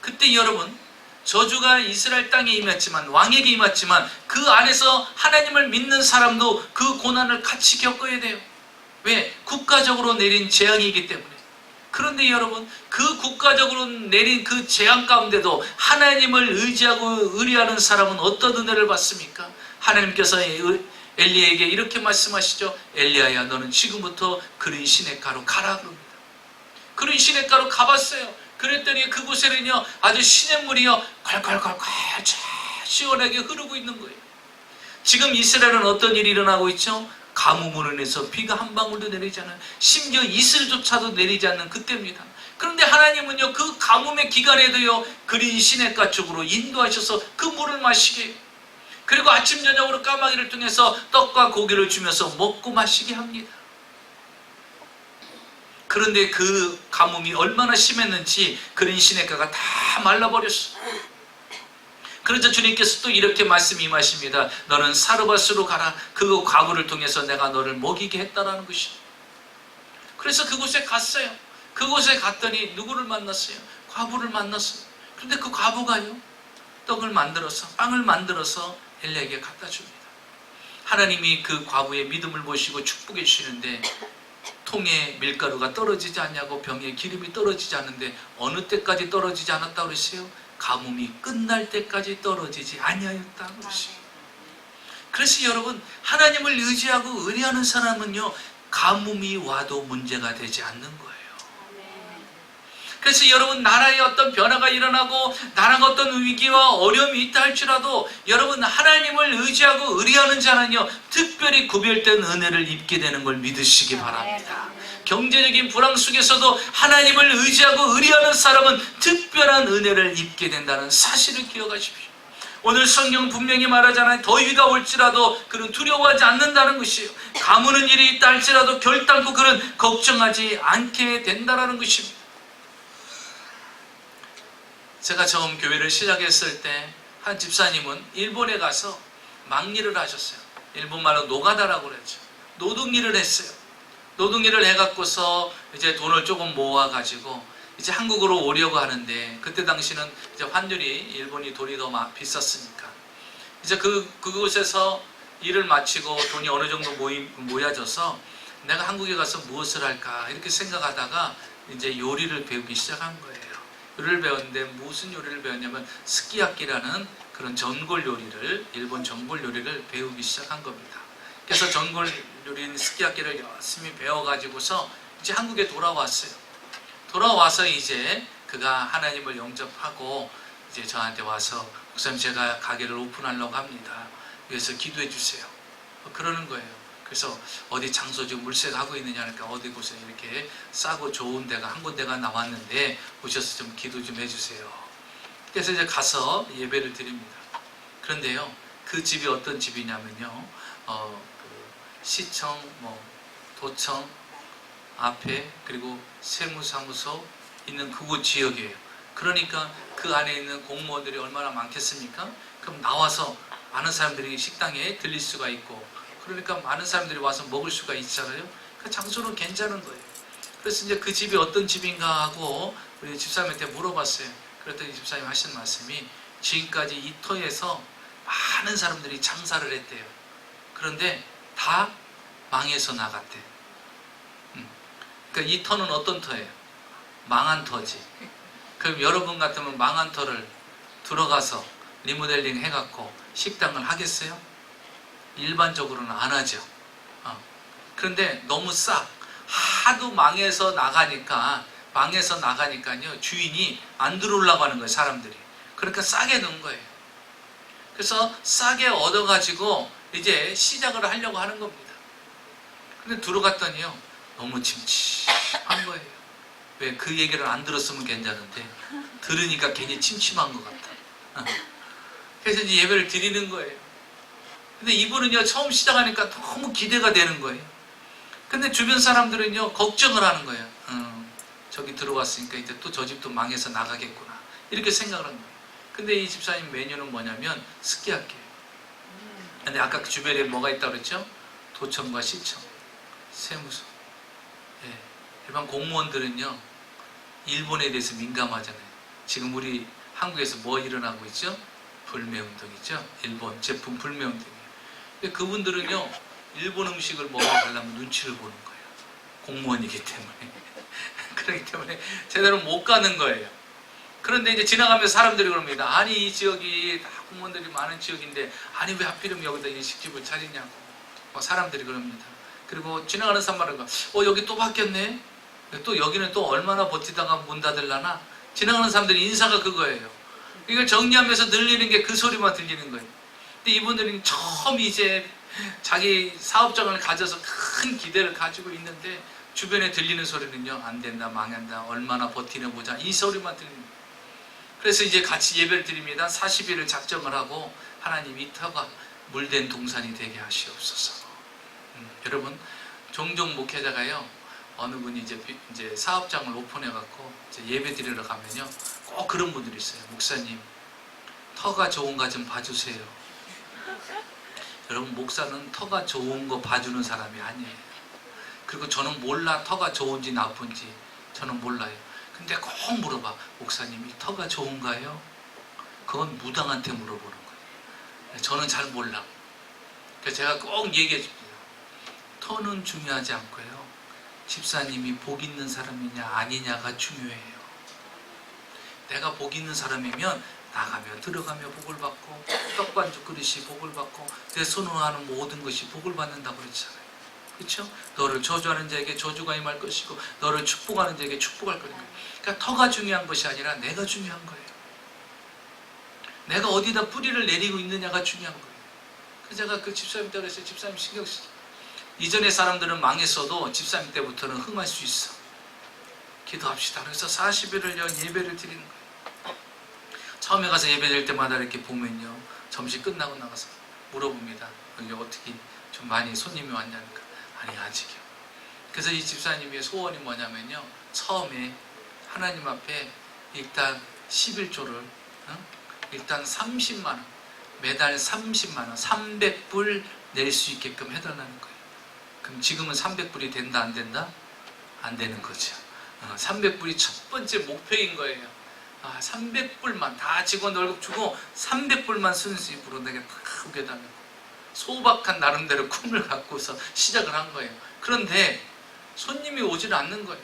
그때 여러분, 저주가 이스라엘 땅에 임했지만, 왕에게 임했지만 그 안에서 하나님을 믿는 사람도 그 고난을 같이 겪어야 돼요. 왜? 국가적으로 내린 재앙이기 때문에. 그런데 여러분, 그 국가적으로 내린 그 재앙 가운데도 하나님을 의지하고 의뢰하는 사람은 어떤 은혜를 받습니까? 하나님께서 엘리야에게 이렇게 말씀하시죠. 엘리야야, 너는 지금부터 그린 시냇가로 가라 그럽니다. 그린 시냇가로 가봤어요. 그랬더니 그곳에는요, 아주 시냇물이요, 콸콸콸콸 시원하게 흐르고 있는 거예요. 지금 이스라엘은 어떤 일이 일어나고 있죠? 가뭄으로 인해서 비가 한 방울도 내리지 않아요. 심지어 이슬조차도 내리지 않는 그때입니다. 그런데 하나님은요, 그 가뭄의 기간에도요, 그린 시냇가 쪽으로 인도하셔서 그 물을 마시게 해요. 그리고 아침 저녁으로 까마귀를 통해서 떡과 고기를 주면서 먹고 마시게 합니다. 그런데 그 가뭄이 얼마나 심했는지 그린 시냇가가 다 말라버렸어요. 그러자 주님께서 또 이렇게 말씀 임하십니다. 너는 사르밧으로 가라. 그 과부를 통해서 내가 너를 먹이게 했다라는 것이죠. 그래서 그곳에 갔어요. 그곳에 갔더니 누구를 만났어요? 과부를 만났어요. 그런데 그 과부가요, 떡을 만들어서, 빵을 만들어서 엘리야에게 갖다 줍니다. 하나님이 그 과부의 믿음을 보시고 축복해 주시는데, 통에 밀가루가 떨어지지 않냐고 병에 기름이 떨어지지 않는데 어느 때까지 떨어지지 않았다고 그랬어요? 가뭄이 끝날 때까지 떨어지지 아니하였다고 그랬어요. 그래서 여러분, 하나님을 의지하고 의뢰하는 사람은요, 가뭄이 와도 문제가 되지 않는 거예요. 그래서 여러분, 나라에 어떤 변화가 일어나고 나라가 어떤 위기와 어려움이 있다 할지라도 여러분, 하나님을 의지하고 의뢰하는 자는요, 특별히 구별된 은혜를 입게 되는 걸 믿으시기 바랍니다. 경제적인 불황 속에서도 하나님을 의지하고 의뢰하는 사람은 특별한 은혜를 입게 된다는 사실을 기억하십시오. 오늘 성경은 분명히 말하잖아요. 더위가 올지라도 그는 두려워하지 않는다는 것이에요. 가무는 일이 있다 할지라도 결단코 그는 걱정하지 않게 된다는 것입니다. 제가 처음 교회를 시작했을 때 한 집사님은 일본에 가서 막일을 하셨어요. 일본말로 노가다라고 그랬죠. 노동일을 했어요. 노동일을 해갖고서 이제 돈을 조금 모아가지고 이제 한국으로 오려고 하는데, 그때 당시는 이제 환율이, 일본이 돈이 더 비쌌으니까 이제 그곳에서 일을 마치고 돈이 어느 정도 모여져서 내가 한국에 가서 무엇을 할까 이렇게 생각하다가 이제 요리를 배우기 시작한 거예요. 요리를 배웠는데 무슨 요리를 배웠냐면 스키야키라는 그런 전골 요리를, 일본 전골 요리를 배우기 시작한 겁니다. 그래서 전골 요리인 스키야키를 열심히 배워가지고서 이제 한국에 돌아왔어요. 돌아와서 이제 그가 하나님을 영접하고 이제 저한테 와서, 목사님 제가 가게를 오픈하려고 합니다. 그래서 기도해 주세요. 그러는 거예요. 그래서 어디 장소 지금 물색하고 있느냐 하니까 어디 곳에 이렇게 싸고 좋은 데가 한 군데가 나왔는데 오셔서 좀 기도 좀 해주세요. 그래서 이제 가서 예배를 드립니다. 그런데요, 그 집이 어떤 집이냐면요, 시청, 도청 앞에, 그리고 세무사무소 있는 그곳 지역이에요. 그러니까 그 안에 있는 공무원들이 얼마나 많겠습니까? 그럼 나와서 많은 사람들이 식당에 들릴 수가 있고, 그러니까 많은 사람들이 와서 먹을 수가 있잖아요. 그 장소는 괜찮은 거예요. 그래서 이제 그 집이 어떤 집인가 하고 우리 집사님한테 물어봤어요. 그랬더니 집사님 하신 말씀이, 지금까지 이 터에서 많은 사람들이 장사를 했대요. 그런데 다 망해서 나갔대. 그러니까 이 터는 어떤 터예요? 망한 터지. 그럼 여러분 같으면 망한 터를 들어가서 리모델링 해갖고 식당을 하겠어요? 일반적으로는 안 하죠. 그런데 너무 하도 망해서 나가니까요, 주인이 안 들어오려고 하는 거예요, 사람들이. 그러니까 싸게 넣은 거예요. 그래서 싸게 얻어가지고 이제 시작을 하려고 하는 겁니다. 근데 들어갔더니요, 너무 침침한 거예요. 왜? 그 얘기를 안 들었으면 괜찮은데 들으니까 괜히 침침한 것 같다. 그래서 이제 예배를 드리는 거예요. 근데 이분은요, 처음 시작하니까 너무 기대가 되는 거예요. 근데 주변 사람들은요, 걱정을 하는 거예요. 저기 들어왔으니까 이제 또 저 집도 망해서 나가겠구나, 이렇게 생각을 하는 거예요. 근데 이 집사님 메뉴는 뭐냐면 스키야키예요. 근데 아까 그 주변에 뭐가 있다고 그랬죠? 도청과 시청, 세무서. 예. 일반 공무원들은요, 일본에 대해서 민감하잖아요. 지금 우리 한국에서 뭐 일어나고 있죠? 불매운동이죠. 일본 제품 불매운동이에요. 그분들은요, 일본 음식을 먹어가려면 눈치를 보는 거예요. 공무원이기 때문에. 그렇기 때문에 제대로 못 가는 거예요. 그런데 이제 지나가면서 사람들이 그럽니다. 아니, 이 지역이 다 공무원들이 많은 지역인데 아니 왜 하필이면 여기다 일식집을 차리냐고 사람들이 그럽니다. 그리고 지나가는 사람은 여기 또 바뀌었네. 또 여기는 또 얼마나 버티다가 문 닫을라나. 지나가는 사람들이 인사가 그거예요. 이걸 정리하면서 들리는 게 그 소리만 들리는 거예요. 근데 이분들은 처음 이제 자기 사업장을 가져서 큰 기대를 가지고 있는데 주변에 들리는 소리는요, 안 된다, 망한다, 얼마나 버티나 보자, 이 소리만 들립니다. 그래서 이제 같이 예배를 드립니다. 40일을 작정을 하고, 하나님 이 터가 물된 동산이 되게 하시옵소서. 여러분, 종종 목회자가요, 어느 분이 이제 사업장을 오픈해갖고 예배 드리러 가면요, 꼭 그런 분들이 있어요. 목사님, 터가 좋은가 좀 봐주세요. 여러분, 목사는 터가 좋은 거 봐주는 사람이 아니에요. 그리고 저는 몰라, 터가 좋은지 나쁜지 저는 몰라요. 근데 꼭 물어봐. 목사님, 이 터가 좋은가요? 그건 무당한테 물어보는 거예요. 저는 잘 몰라. 그래서 제가 꼭 얘기해 줍니다. 터는 중요하지 않고요, 집사님이 복 있는 사람이냐 아니냐가 중요해요. 내가 복 있는 사람이면 나가며 들어가며 복을 받고, 떡반죽 그릇이 복을 받고, 내 손으로 하는 모든 것이 복을 받는다고 그랬잖아요. 그렇죠? 너를 저주하는 자에게 저주가 임할 것이고 너를 축복하는 자에게 축복할 거니까. 그러니까 터가 중요한 것이 아니라 내가 중요한 거예요. 내가 어디다 뿌리를 내리고 있느냐가 중요한 거예요. 그래서 제가 그 집사님 때 그랬어요. 집사님 신경 쓰지. 이전의 사람들은 망했어도 집사님 때부터는 흥할 수 있어. 기도합시다. 그래서 40일을 예배를 드리는 거예요. 처음에 가서 예배 드릴 때마다 이렇게 보면요, 점심 끝나고 나가서 물어봅니다. 여기 어떻게 좀 많이 손님이 왔냐니까. 아니, 아직이요. 그래서 이 집사님의 소원이 뭐냐면요, 처음에 하나님 앞에 일단 11조를 일단 30만 원, 매달 30만 원, 300불 낼 수 있게끔 해달라는 거예요. 그럼 지금은 300불이 된다 안 된다? 안 되는 거죠. 300불이 첫 번째 목표인 거예요. 300불만 다 직원 월급 주고 300불만 순수입으로 내게 다 우겨달라고 소박한 나름대로 꿈을 갖고서 시작을 한 거예요. 그런데 손님이 오질 않는 거예요.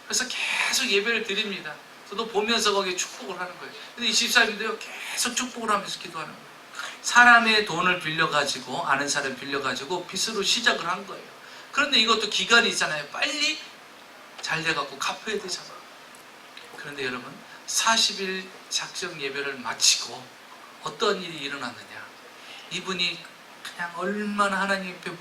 그래서 계속 예배를 드립니다. 저도 보면서 거기에 축복을 하는 거예요. 근데 이 집사님도요, 계속 축복을 하면서 기도하는 거예요. 사람의 돈을 빌려가지고, 아는 사람 빌려가지고 빚으로 시작을 한 거예요. 그런데 이것도 기간이 있잖아요. 빨리 잘 돼갖고 갚아야 되잖아요. 그런데 여러분, 40일 작정 예배를 마치고 어떤 일이 일어났느냐. 이분이 그냥 얼마나 하나님 앞에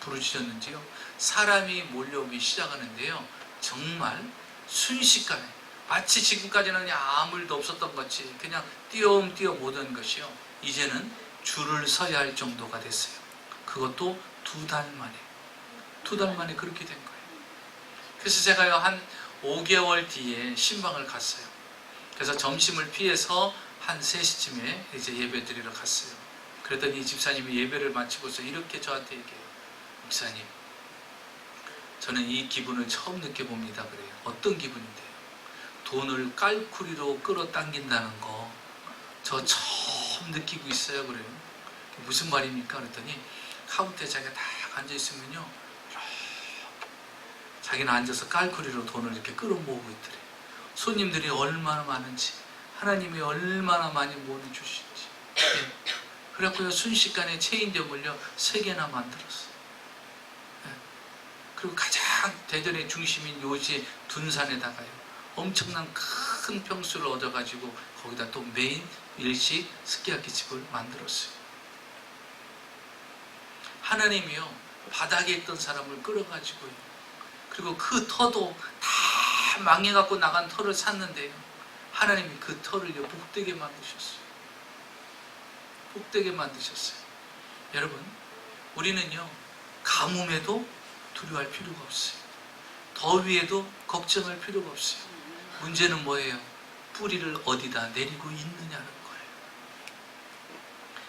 부르짖었는지요. 사람이 몰려오기 시작하는데요. 정말 순식간에 마치 지금까지는 그냥 아무 일도 없었던 것이 그냥 띄엄띄엄 오던 것이요. 이제는 줄을 서야 할 정도가 됐어요. 그것도 2달 만에. 2달 만에 그렇게 된 거예요. 그래서 제가요, 한 5개월 뒤에 신방을 갔어요. 그래서 점심을 피해서 한 3시쯤에 이제 예배 드리러 갔어요. 그랬더니 이 집사님이 예배를 마치고서 이렇게 저한테 얘기해요. 목사님, 저는 이 기분을 처음 느껴봅니다. 그래요. 어떤 기분인데요? 돈을 깔쿠리로 끌어당긴다는 거 저 처음 느끼고 있어요. 그래요. 무슨 말입니까? 그랬더니 카운터에 자기가 딱 앉아있으면요, 자기는 앉아서 깔쿠리로 돈을 이렇게 끌어모으고 있더래요. 손님들이 얼마나 많은지, 하나님이 얼마나 많이 모아주시는지. 그래갖고요, 순식간에 체인점을요 3개나 만들었어요. 그리고 가장 대전의 중심인 요지 둔산에다가요, 엄청난 큰 평수를 얻어가지고 거기다 또 메인 일식 스키야키 집을 만들었어요. 하나님이요, 바닥에 있던 사람을 끌어가지고요, 그리고 그 터도 다 망해갖고 나간 터를 샀는데요, 하나님이 그 터를요 복되게 만드셨어요. 복되게 만드셨어요. 여러분, 우리는요, 가뭄에도 두려워할 필요가 없어요. 더위에도 걱정할 필요가 없어요. 문제는 뭐예요? 뿌리를 어디다 내리고 있느냐는 거예요.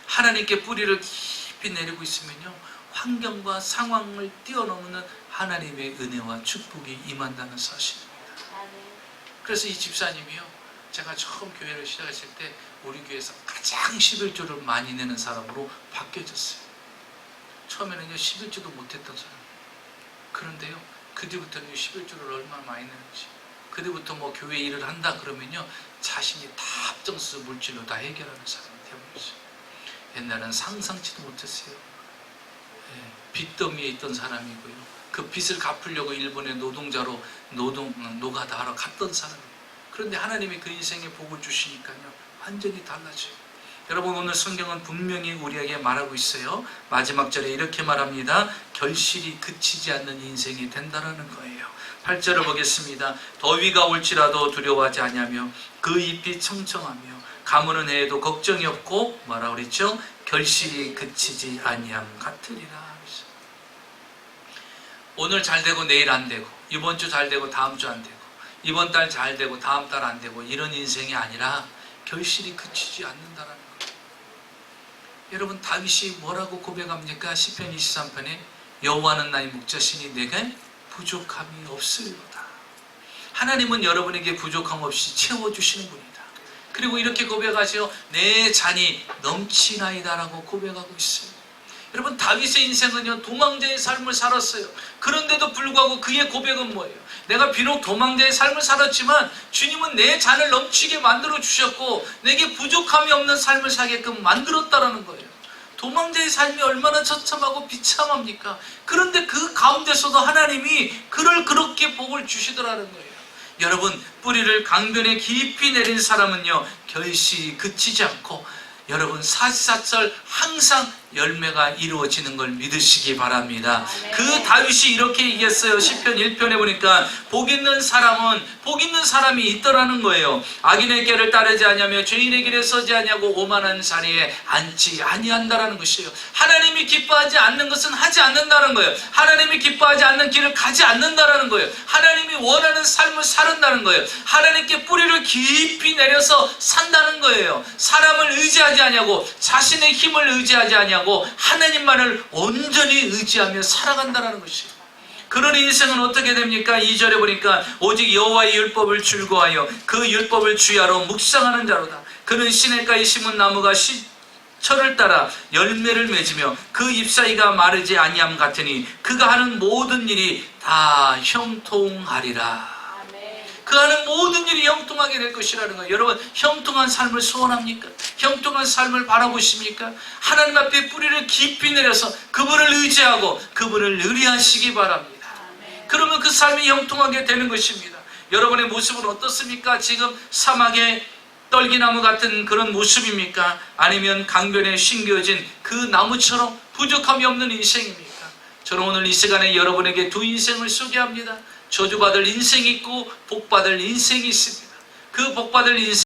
하나님께 뿌리를 깊이 내리고 있으면요, 환경과 상황을 뛰어넘는 하나님의 은혜와 축복이 임한다는 사실입니다. 그래서 이 집사님이요, 제가 처음 교회를 시작했을 때 우리 교회에서 가장 11조를 많이 내는 사람으로 바뀌어졌어요. 처음에는요 11조도 못했던 사람. 그런데요, 그 뒤부터는 11조를 얼마나 많이 내는지, 그 뒤부터 뭐 교회 일을 한다 그러면요, 자신이 다 합정수 물질로 다 해결하는 사람이 되어버렸어요. 옛날엔 상상치도 못했어요. 빚더미에 있던 사람이고요, 그 빚을 갚으려고 일본의 노동자로 노가다 하러 갔던 사람이에요. 그런데 하나님이 그 인생에 복을 주시니까요, 완전히 달라져요. 여러분, 오늘 성경은 분명히 우리에게 말하고 있어요. 마지막 절에 이렇게 말합니다. 결실이 그치지 않는 인생이 된다는 거예요. 8절을 보겠습니다. 더위가 올지라도 두려워하지 아니하며 그 잎이 청청하며 가무는 해에도 걱정이 없고 뭐라고 그랬죠? 결실이 그치지 아니함 같으리라. 오늘 잘 되고 내일 안 되고, 이번 주 잘 되고 다음 주 안 되고, 이번 달 잘 되고 다음 달 안 되고, 이런 인생이 아니라 결실이 그치지 않는다라는 거예요. 여러분, 다윗이 뭐라고 고백합니까? 시편 23편에 여호와는 나의 목자시니 내게 부족함이 없으리로다. 하나님은 여러분에게 부족함 없이 채워주시는 분이다. 그리고 이렇게 고백하세요. 내 잔이 넘치나이다라고 고백하고 있어요. 여러분, 다윗의 인생은요, 도망자의 삶을 살았어요. 그런데도 불구하고 그의 고백은 뭐예요? 내가 비록 도망자의 삶을 살았지만 주님은 내 잔을 넘치게 만들어 주셨고 내게 부족함이 없는 삶을 살게끔 만들었다라는 거예요. 도망자의 삶이 얼마나 처참하고 비참합니까? 그런데 그 가운데서도 하나님이 그를 그렇게 복을 주시더라는 거예요. 여러분, 뿌리를 강변에 깊이 내린 사람은요, 결실이 그치지 않고, 여러분, 사시사철 항상 열매가 이루어지는 걸 믿으시기 바랍니다.
아멘.
그 다윗이 이렇게 얘기했어요. 시편 1편에 보니까 복 있는 사람이 있더라는 거예요. 악인의 길을 따르지 아니하며 죄인의 길에 서지 아니하고 오만한 자리에 앉지 아니한다라는 것이에요. 하나님이 기뻐하지 않는 것은 하지 않는다는 거예요. 하나님이 기뻐하지 않는 길을 가지 않는다라는 거예요. 하나님이 원하는 삶을 살은다는 거예요. 하나님께 뿌리를 깊이 내려서 산다는 거예요. 사람을 의지하지 아니하고 자신의 힘을 의지하지 아니하고 하나님만을 온전히 의지하며 살아간다는 것이에요. 그런 인생은 어떻게 됩니까? 2절에 보니까 오직 여호와의 율법을 즐거워하여 그 율법을 주야로 묵상하는 자로다. 그는 시냇가에 심은 나무가 철을 따라 열매를 맺으며 그 잎사귀가 마르지 아니함 같으니 그가 하는 모든 일이 다 형통하리라. 그 하는 모든 일이 형통하게 될 것이라는 거예요. 여러분, 형통한 삶을 소원합니까? 형통한 삶을 바라보십니까? 하나님 앞에 뿌리를 깊이 내려서 그분을 의지하고 그분을 의리하시기 바랍니다. 그러면 그 삶이 형통하게 되는 것입니다. 여러분의 모습은 어떻습니까? 지금 사막의 떨기나무 같은 그런 모습입니까? 아니면 강변에 심겨진 그 나무처럼 부족함이 없는 인생입니까? 저는 오늘 이 시간에 여러분에게 두 인생을 소개합니다. 저주받을 인생이 있고 복받을 인생이 있습니다. 그 복받을 인생